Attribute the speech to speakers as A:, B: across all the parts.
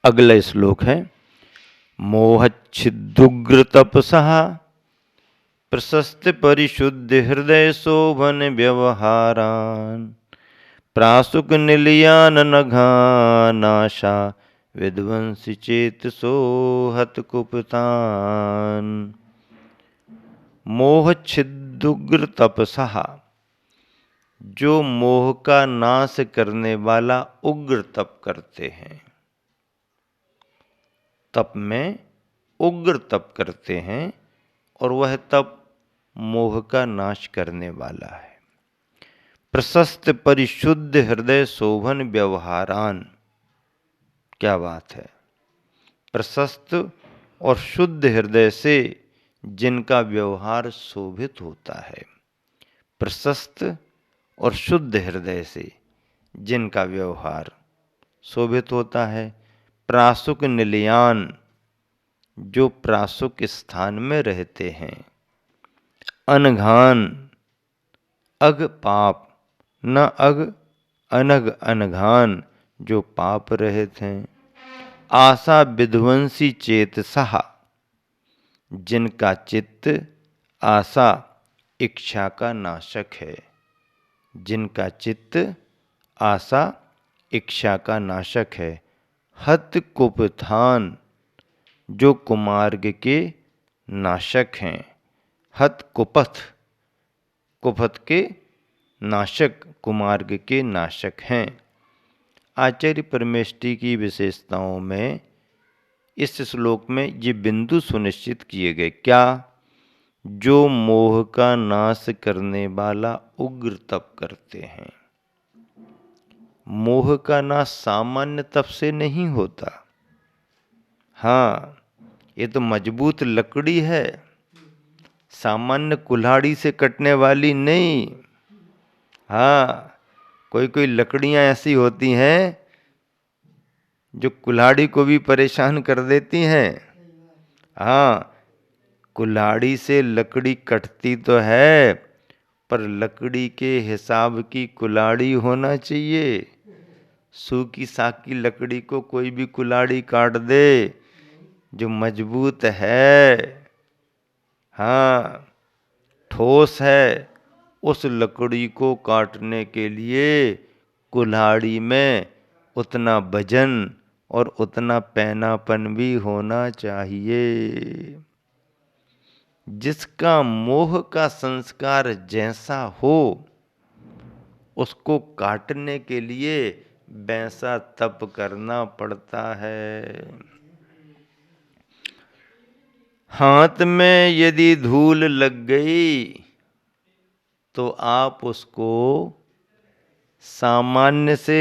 A: अगला श्लोक है मोहच्छिदुग्र तपसः प्रशस्त परिशुद्ध हृदय शोभन व्यवहारान प्रासुक निलयान नघानाशा विध्वंसी चेतसो हत कुपतान। मोहच्छिदुग्र तपसः, जो मोह का नाश करने वाला उग्र तप करते हैं, तप में उग्र तप करते हैं और वह तप मोह का नाश करने वाला है। प्रशस्त परिशुद्ध हृदय शोभन व्यवहारान, क्या बात है। प्रशस्त और शुद्ध हृदय से जिनका व्यवहार शोभित होता है, प्रशस्त और शुद्ध हृदय से जिनका व्यवहार शोभित होता है। प्रासुक निलयान, जो प्रासुक स्थान में रहते हैं। अनघान, अघ पाप, न अघ अनघ अनघान, जो पाप रहित हैं। आशा विध्वंसी चेतसः, जिनका चित्त आशा इच्छा का नाशक है। जिनका चित्त आशा इच्छा का नाशक है। हत कुपथान, जो कुमार्ग के नाशक हैं। हत कुपथ, कुपथ के नाशक, कुमार्ग के नाशक हैं। आचार्य परमेष्ठी की विशेषताओं में इस श्लोक में ये बिंदु सुनिश्चित किए गए। क्या? जो मोह का नाश करने वाला उग्र तप करते हैं। मोह का नाश सामान्य तप से नहीं होता। हाँ, ये तो मजबूत लकड़ी है, सामान्य कुल्हाड़ी से कटने वाली नहीं। हाँ, कोई कोई लकड़ियां ऐसी होती हैं जो कुल्हाड़ी को भी परेशान कर देती हैं। हाँ, कुल्हाड़ी से लकड़ी कटती तो है, पर लकड़ी के हिसाब की कुल्हाड़ी होना चाहिए। सूखी साकी लकड़ी को कोई भी कुल्हाड़ी काट दे, जो मजबूत है, हाँ, ठोस है, उस लकड़ी को काटने के लिए कुल्हाड़ी में उतना वजन और उतना पैनापन भी होना चाहिए। जिसका मोह का संस्कार जैसा हो, उसको काटने के लिए वैसा तप करना पड़ता है। हाथ में यदि धूल लग गई तो आप उसको सामान्य से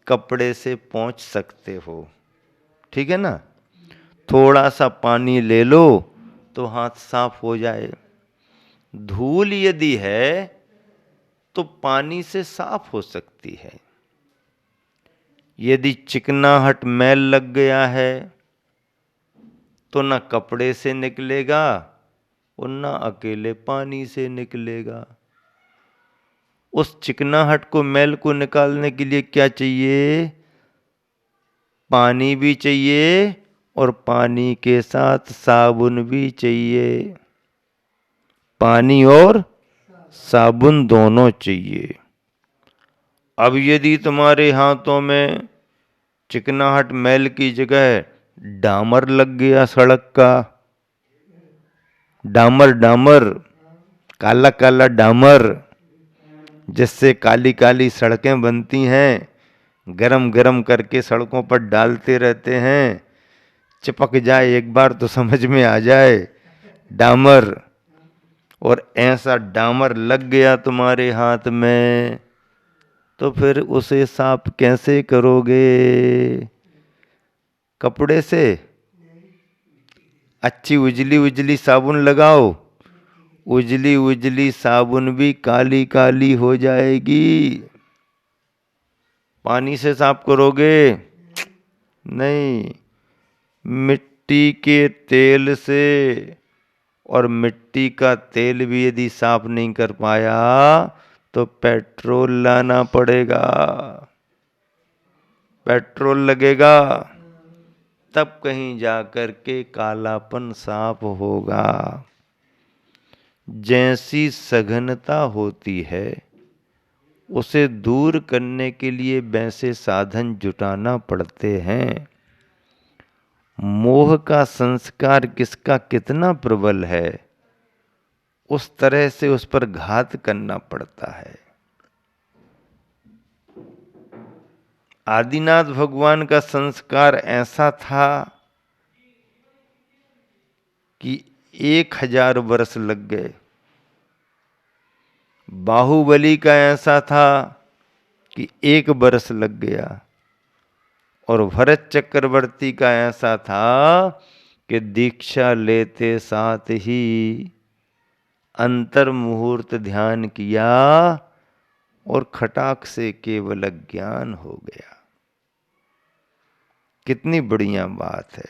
A: कपड़े से पोंछ सकते हो, ठीक है ना। थोड़ा सा पानी ले लो तो हाथ साफ हो जाए। धूल यदि है तो पानी से साफ हो सकती है। यदि चिकनाहट मैल लग गया है तो न कपड़े से निकलेगा और न अकेले पानी से निकलेगा। उस चिकनाहट को, मैल को निकालने के लिए क्या चाहिए? पानी भी चाहिए और पानी के साथ साबुन भी चाहिए। पानी और साबुन दोनों चाहिए। अब यदि तुम्हारे हाथों में चिकनाहट मैल की जगह डामर लग गया, सड़क का डामर, डामर काला काला डामर, जिससे काली काली सड़कें बनती हैं, गरम गरम करके सड़कों पर डालते रहते हैं, चिपक जाए एक बार तो समझ में आ जाए डामर। और ऐसा डामर लग गया तुम्हारे हाथ में तो फिर उसे साफ कैसे करोगे? कपड़े से? अच्छी उजली उजली साबुन लगाओ, उजली उजली साबुन भी काली काली हो जाएगी। पानी से साफ करोगे? नहीं, मिट्टी के तेल से। और मिट्टी का तेल भी यदि साफ नहीं कर पाया तो पेट्रोल लाना पड़ेगा। पेट्रोल लगेगा, तब कहीं जाकर के कालापन साफ होगा। जैसी सघनता होती है उसे दूर करने के लिए वैसे साधन जुटाना पड़ते हैं। मोह का संस्कार किसका कितना प्रबल है, उस तरह से उस पर घात करना पड़ता है। आदिनाथ भगवान का संस्कार ऐसा था कि 1000 वर्ष लग गए। बाहुबली का ऐसा था कि 1 वर्ष लग गया। और भरत चक्रवर्ती का ऐसा था कि दीक्षा लेते साथ ही अंतर मुहूर्त ध्यान किया और खटाक से केवल ज्ञान हो गया। कितनी बढ़िया बात है।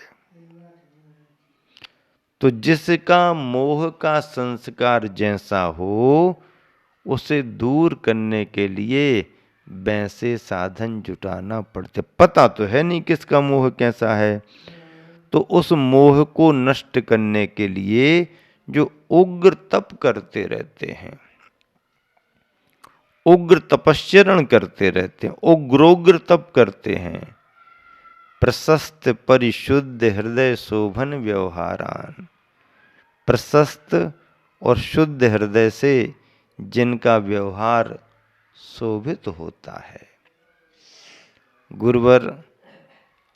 A: तो जिसका मोह का संस्कार जैसा हो, उसे दूर करने के लिए वैसे साधन जुटाना पड़ते। पता तो है नहीं किसका मोह कैसा है, तो उस मोह को नष्ट करने के लिए जो उग्र तप करते रहते हैं, उग्र तपस्चरण करते रहते हैं, उग्रोग्र तप करते हैं। प्रशस्त परिशुद्ध हृदय शोभन व्यवहारान। प्रशस्त और शुद्ध हृदय से जिनका व्यवहार शोभित होता है। गुरुवर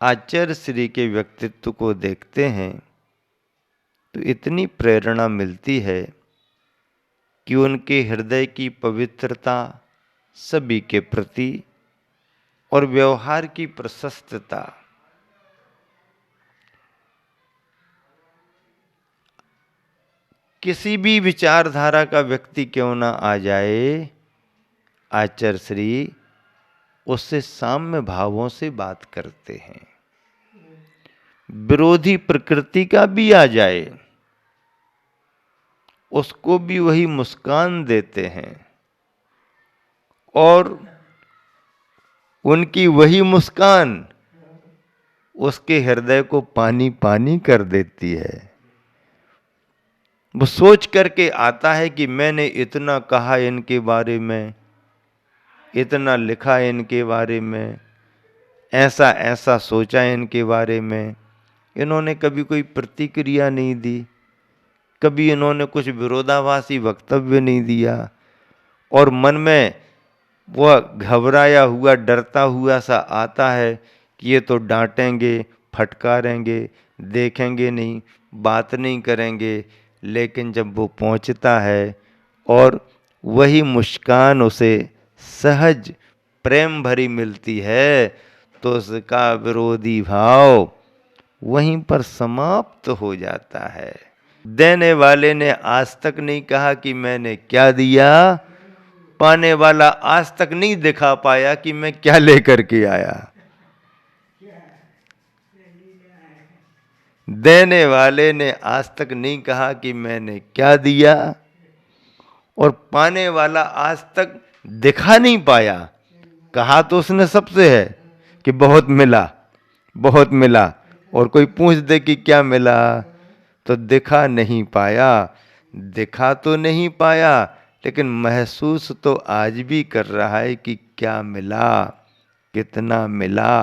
A: आचार्य श्री के व्यक्तित्व को देखते हैं तो इतनी प्रेरणा मिलती है कि उनके हृदय की पवित्रता सभी के प्रति और व्यवहार की प्रशस्तता, किसी भी विचारधारा का व्यक्ति क्यों ना आ जाए, आचार्य श्री उससे साम्य भावों से बात करते हैं। विरोधी प्रकृति का भी आ जाए, उसको भी वही मुस्कान देते हैं और उनकी वही मुस्कान उसके हृदय को पानी पानी कर देती है। वो सोच करके आता है कि मैंने इतना कहा इनके बारे में, इतना लिखा इनके बारे में, ऐसा ऐसा सोचा इनके बारे में, इन्होंने कभी कोई प्रतिक्रिया नहीं दी, कभी इन्होंने कुछ विरोधाभासी वक्तव्य नहीं दिया, और मन में वह घबराया हुआ डरता हुआ सा आता है कि ये तो डांटेंगे, फटकारेंगे, देखेंगे नहीं, बात नहीं करेंगे। लेकिन जब वो पहुंचता है और वही मुस्कान उसे सहज प्रेम भरी मिलती है, तो उसका विरोधी भाव वहीं पर समाप्त हो जाता है। देने वाले ने आज तक नहीं कहा कि मैंने क्या दिया, पाने वाला आज तक नहीं दिखा पाया कि मैं क्या लेकर के आया। देने वाले ने आज तक नहीं कहा कि मैंने क्या दिया, और पाने वाला आज तक दिखा नहीं पाया। कहा तो उसने सबसे है कि बहुत मिला, बहुत मिला, और कोई पूछ दे कि क्या मिला तो दिखा नहीं पाया। दिखा तो नहीं पाया, लेकिन महसूस तो आज भी कर रहा है कि क्या मिला, कितना मिला।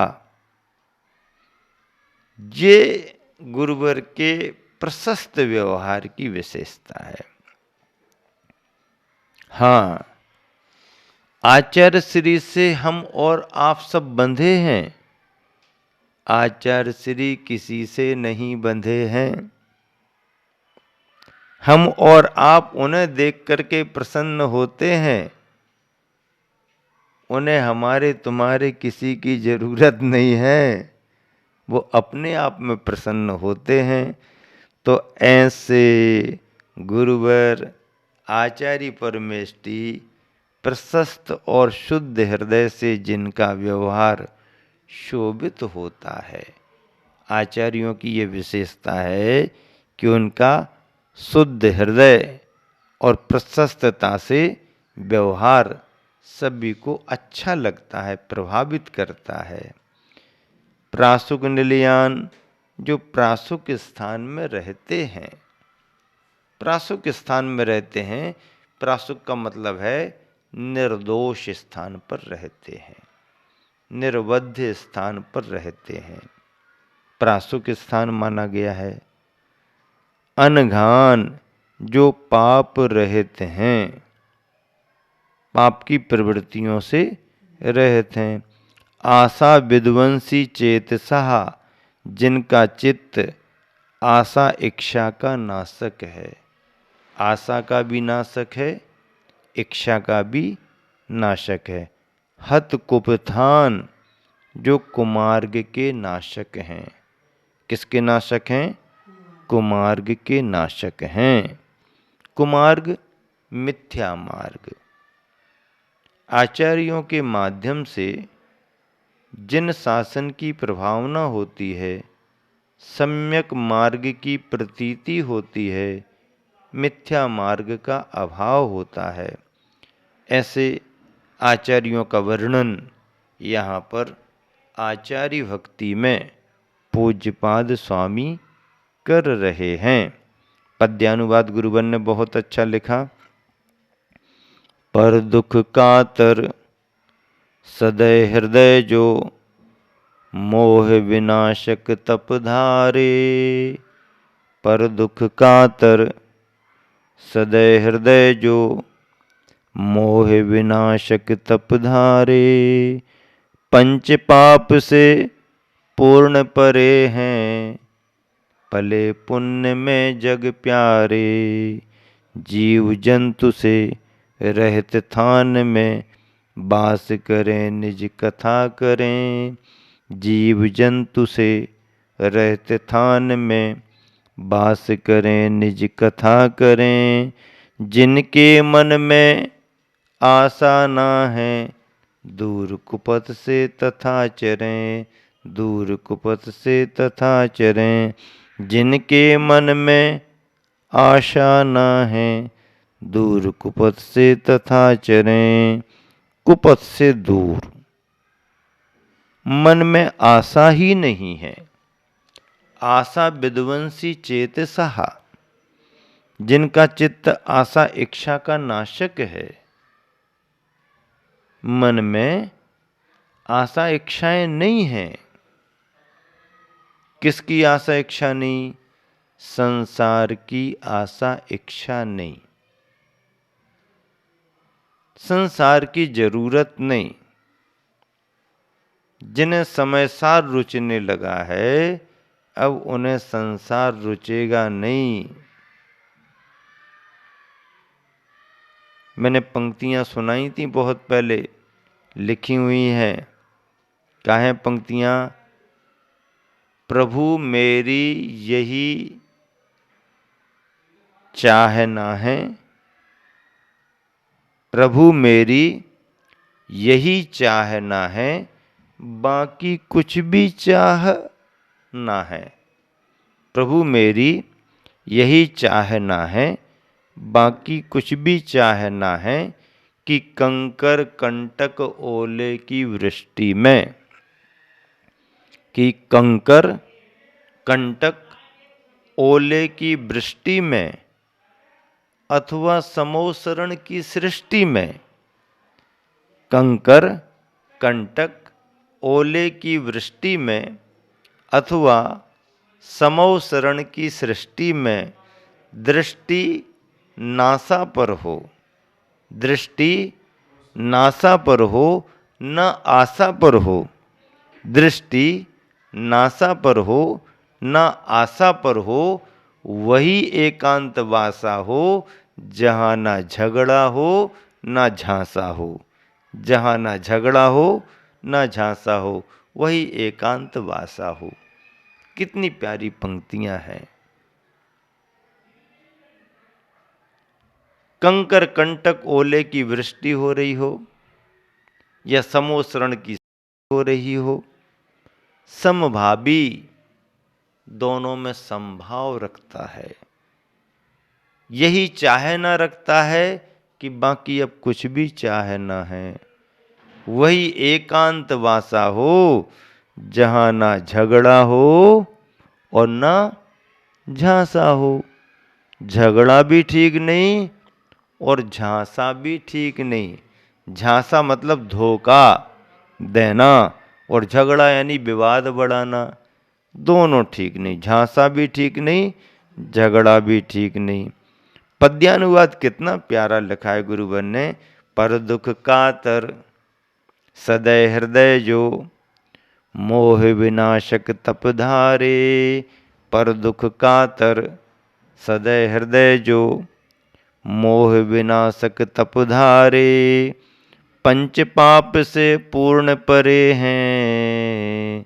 A: ये गुरुवर के प्रशस्त व्यवहार की विशेषता है। हाँ, आचार्य श्री से हम और आप सब बंधे हैं, आचार्य श्री किसी से नहीं बंधे हैं। हम और आप उन्हें देख करके प्रसन्न होते हैं, उन्हें हमारे तुम्हारे किसी की जरूरत नहीं है, वो अपने आप में प्रसन्न होते हैं। तो ऐसे गुरुवर आचार्य परमेष्टि प्रशस्त और शुद्ध हृदय से जिनका व्यवहार शोभित होता है, आचार्यों की ये विशेषता है कि उनका शुद्ध हृदय और प्रशस्तता से व्यवहार सभी को अच्छा लगता है, प्रभावित करता है। प्रासुक निलयान, जो प्रासुक स्थान में रहते हैं, प्रासुक स्थान में रहते हैं। प्रासुक का मतलब है निर्दोष स्थान पर रहते हैं, निर्वध्य स्थान पर रहते हैं, प्रासुक स्थान माना गया है। अनघान, जो पाप रहित हैं, पाप की प्रवृत्तियों से रहित हैं। आशा विध्वंसी चेतसः, जिनका चित्त आशा इच्छा का नाशक है। आशा का भी नाशक है, इच्छा का भी नाशक है। हत कुपथान, जो कुमार्ग के नाशक हैं। किसके नाशक हैं? कुमार्ग के नाशक हैं। कुमार्ग मिथ्या मार्ग। आचार्यों के माध्यम से जिन शासन की प्रभावना होती है, सम्यक मार्ग की प्रतीति होती है, मिथ्या मार्ग का अभाव होता है। ऐसे आचार्यों का वर्णन यहाँ पर आचार्य भक्ति में पूज्यपाद स्वामी कर रहे हैं। पद्यानुवाद गुरुवन ने बहुत अच्छा लिखा। पर दुख कातर सदै हृदय जो, मोह विनाशक तप धारे। पर दुख कातर सदै हृदय जो, मोह विनाशक तप धारे। पंच पाप से पूर्ण परे हैं, पले पुण्य में जग प्यारे। जीव जंतु से रहत थान में, वास करें निज कथा करें। जीव जंतु से रहत थान में, वास करें निज कथा करें। जिनके मन में आशा ना है, दूर कुपथ से तथा चरें। दूर कुपथ से तथा चरें। जिनके मन में आशा ना है, दूर कुपथ से तथा चरें। कुपथ से दूर, मन में आशा ही नहीं है। आशा विध्वंसी चेतसः, जिनका चित्त आशा इच्छा का नाशक है। मन में आशा इच्छाएं नहीं हैं। किसकी आशा इच्छा नहीं? संसार की आशा इच्छा नहीं, संसार की जरूरत नहीं। जिन्हें समय सार रुचने लगा है, अब उन्हें संसार रुचेगा नहीं। मैंने पंक्तियां सुनाई थी बहुत पहले, लिखी हुई हैं। क्या हैं पंक्तियां? प्रभु मेरी यही चाहना है, प्रभु मेरी यही चाहना है, बाकी कुछ भी चाह ना है। प्रभु मेरी यही चाहना है, बाकी कुछ भी चाहना है, कि कंकर कंटक ओले की वृष्टि में, कि कंकर कंटक ओले की वृष्टि में, अथवा समोसरण की सृष्टि में। कंकर कंटक ओले की वृष्टि में अथवा समोसरण की सृष्टि में दृष्टि नासा पर हो। दृष्टि नासा पर हो, न आशा पर हो। दृष्टि नासा पर हो, न आशा पर हो, वही एकांत वासा हो, जहाँ ना झगड़ा हो ना झांसा हो। जहाँ ना झगड़ा हो ना झांसा हो, वही एकांत वासा हो। कितनी प्यारी पंक्तियां हैं। कंकर कंटक ओले की वृष्टि हो रही हो या समोसरण की हो रही हो, समभावी, दोनों में समभाव रखता है। यही चाहे ना रखता है कि बाकी अब कुछ भी चाहे ना है। वही एकांत वासा हो, जहाँ ना झगड़ा हो और ना झांसा हो। झगड़ा भी ठीक नहीं और झांसा भी ठीक नहीं। झांसा मतलब धोखा देना और झगड़ा यानी विवाद बढ़ाना, दोनों ठीक नहीं। झांसा भी ठीक नहीं, झगड़ा भी ठीक नहीं। पद्यानुवाद कितना प्यारा लिखा है गुरुवर ने। पर दुख कातर सदै हृदय जो, मोह विनाशक तप धारे। पर दुख कातर सदै हृदय जो, मोह विनाशक तप धारे। पंच पाप से पूर्ण परे हैं,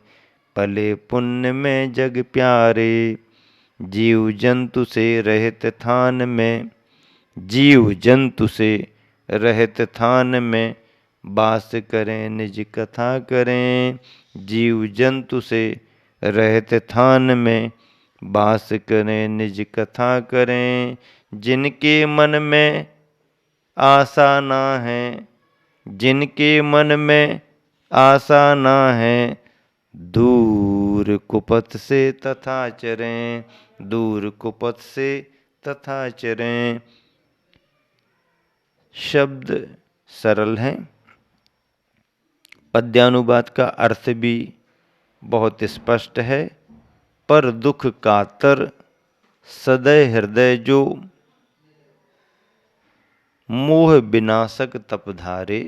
A: पले पुण्य में जग प्यारे। जीव जंतु से रहित थान में, जीव जंतु से रहित थान में, वास करें निज कथा करें। जीव जंतु से रहित थान में, वास करें निज कथा करें। जिनके मन में आशा ना है, जिनके मन में आशा ना है, दूर कुपथ से तथा चरें। दूर कुपथ से तथा चरें। शब्द सरल हैं, पद्यानुवाद का अर्थ भी बहुत स्पष्ट है। पर दुख कातर सदै हृदय जो, मोह विनाशक तप धारे।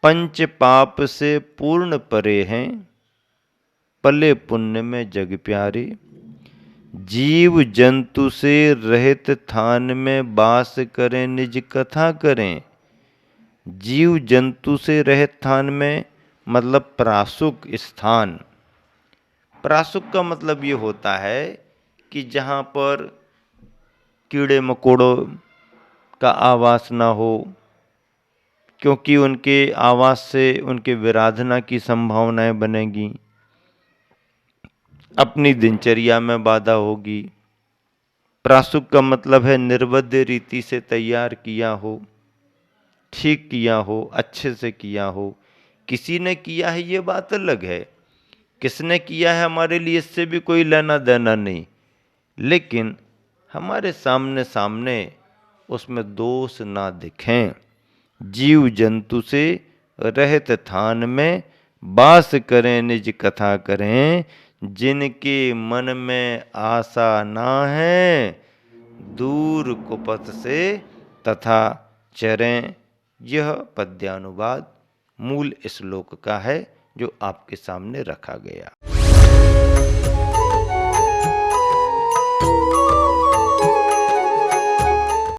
A: पंच पाप से पूर्ण परे हैं, पले पुण्य में जग प्यारे। जीव जंतु से रहित थान में, वास करें निज कथा करें। जीव जंतु से रहित थान में मतलब प्रासुक स्थान। प्रासुक का मतलब ये होता है कि जहाँ पर कीड़े मकोड़ों का आवास ना हो, क्योंकि उनके आवास से उनके विराधना की संभावनाएं बनेगी, अपनी दिनचर्या में बाधा होगी। प्रासुक का मतलब है निर्बद्ध रीति से तैयार किया हो, ठीक किया हो, अच्छे से किया हो। किसी ने किया है ये बात अलग है, किसने किया है हमारे लिए इससे भी कोई लेना देना नहीं, लेकिन हमारे सामने सामने उसमें दोष ना दिखें। जीव जंतु से रहित थान में, वास करें निज कथा करें। जिनके मन में आशा ना है, दूर कुपथ से तथा चरें। यह पद्यानुवाद मूल श्लोक का है जो आपके सामने रखा गया।